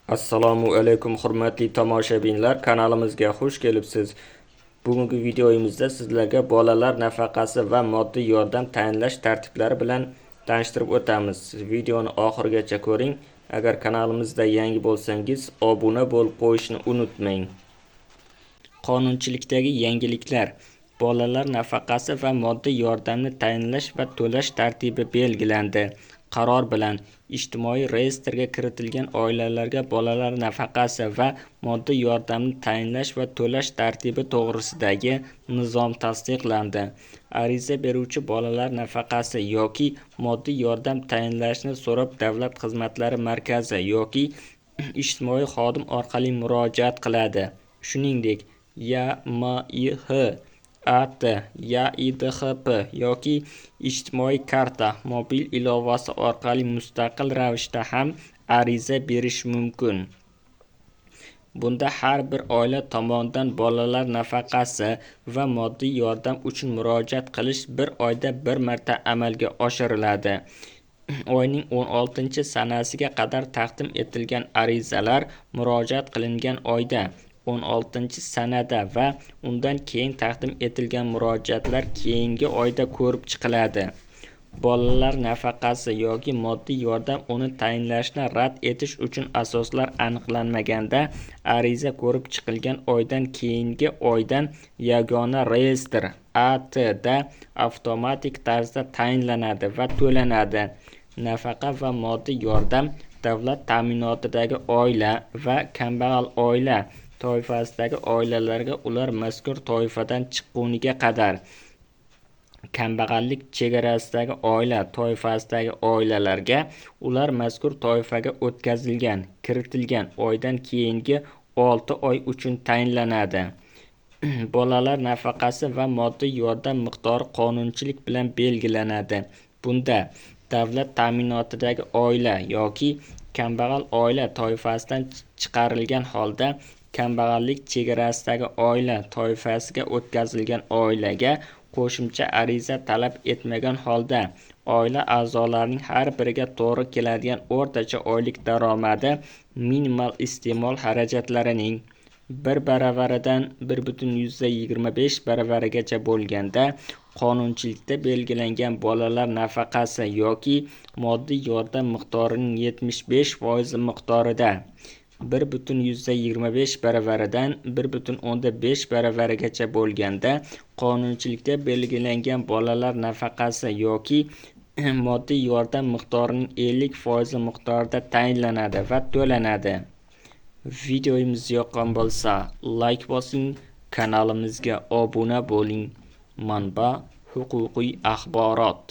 Assalomu alaykum hurmatli tomoshabinlar, kanalimizga xush kelibsiz. Bugungi videomizda sizlarga bolalar nafaqasi va moddiy yordam tayinlash tartiblari bilan tanishtirib o'tamiz. Videoni oxirigacha ko'ring. Agar kanalimizda yangi bo'lsangiz, obuna bo'lib qo'yishni unutmang. Qonunchilikdagi yangiliklar. Bolalar nafaqasi va moddiy yordamni tayinlash va to'lash tartibi belgilandi. Qaror bilan ijtimoiy reyestrga kiritilgan oilalarga bolalar nafaqasi va moddiy yordamni tayinlash va to'lash tartibi to'g'risidagi nizom tasdiqlandi. Ariza beruvchi bolalar nafaqasi yoki moddiy yordam tayinlashni so'rab Davlat xizmatlari markazi yoki ijtimoiy xodim orqali murojaat qiladi. Shuningdek, YMIH AT, YIDHP yoki ijtimoiy karta mobil ilovasi orqali mustaqil ravishda ham ariza berish mumkin. Bunda har bir oila tomonidan bolalar nafaqasi va moddiy yordam uchun murojaat qilish bir oyda bir marta amalga oshiriladi. Oyning 16-sanasiga qadar taqdim etilgan arizalar murojaat qilingan oyda 16-sanada va undan keyin taqdim etilgan murojaatlar keyingi oyda ko'rib chiqiladi. Bolalar nafaqasi yoki moddiy yordam uni tayinlashni rad etish uchun asoslar aniqlanmaganda ariza ko'rib chiqilgan oydan keyingi oydan yagona reyestr AT da avtomatik tarzda tayinlanadi va to'lanadi. Nafaqa va moddiy yordam davlat ta'minotidagi oila va kambag'al oila toifasidagi oilalarga ular mazkur toifadan chiqquniga qadar, kambag'allik chegarasidagi oila toifasidagi oilalarga ular mazkur toifaga o'tkazilgan, kiritilgan oydan keyingi 6 oy uchun tayinlanadi. Bolalar nafaqasi va moddiy yordam miqdori qonunchilik bilan belgilanadi. Bunda davlat ta'minotidagi oila yoki kambag'al oila toifasidan chiqarilgan holda kambag'allik chegarasidagi oila toifasiga o'tkazilgan oilaga qo'shimcha ariza talab etmagan holda oila a'zolarining har biriga to'g'ri keladigan o'rtacha oylik daromadi minimal iste'mol xarajatlarining 1 baravaridan 1,25 baravarigacha bo'lganda qonunchilikda belgilangan bolalar nafaqasi yoki moddiy yordam miqdorining 75% miqdorida 1,25 baravaridan 1,5 baravarigacha bo'lganda qonunchilikda belgilangan bolalar nafaqasi yoki moddiy yordam miqdorining 50% miqdorida tayinlanadi va to'lanadi. Videomiz yoqqan bo'lsa, like bosing, kanalimizga obuna bo'ling. Manba: huquqiy axborot.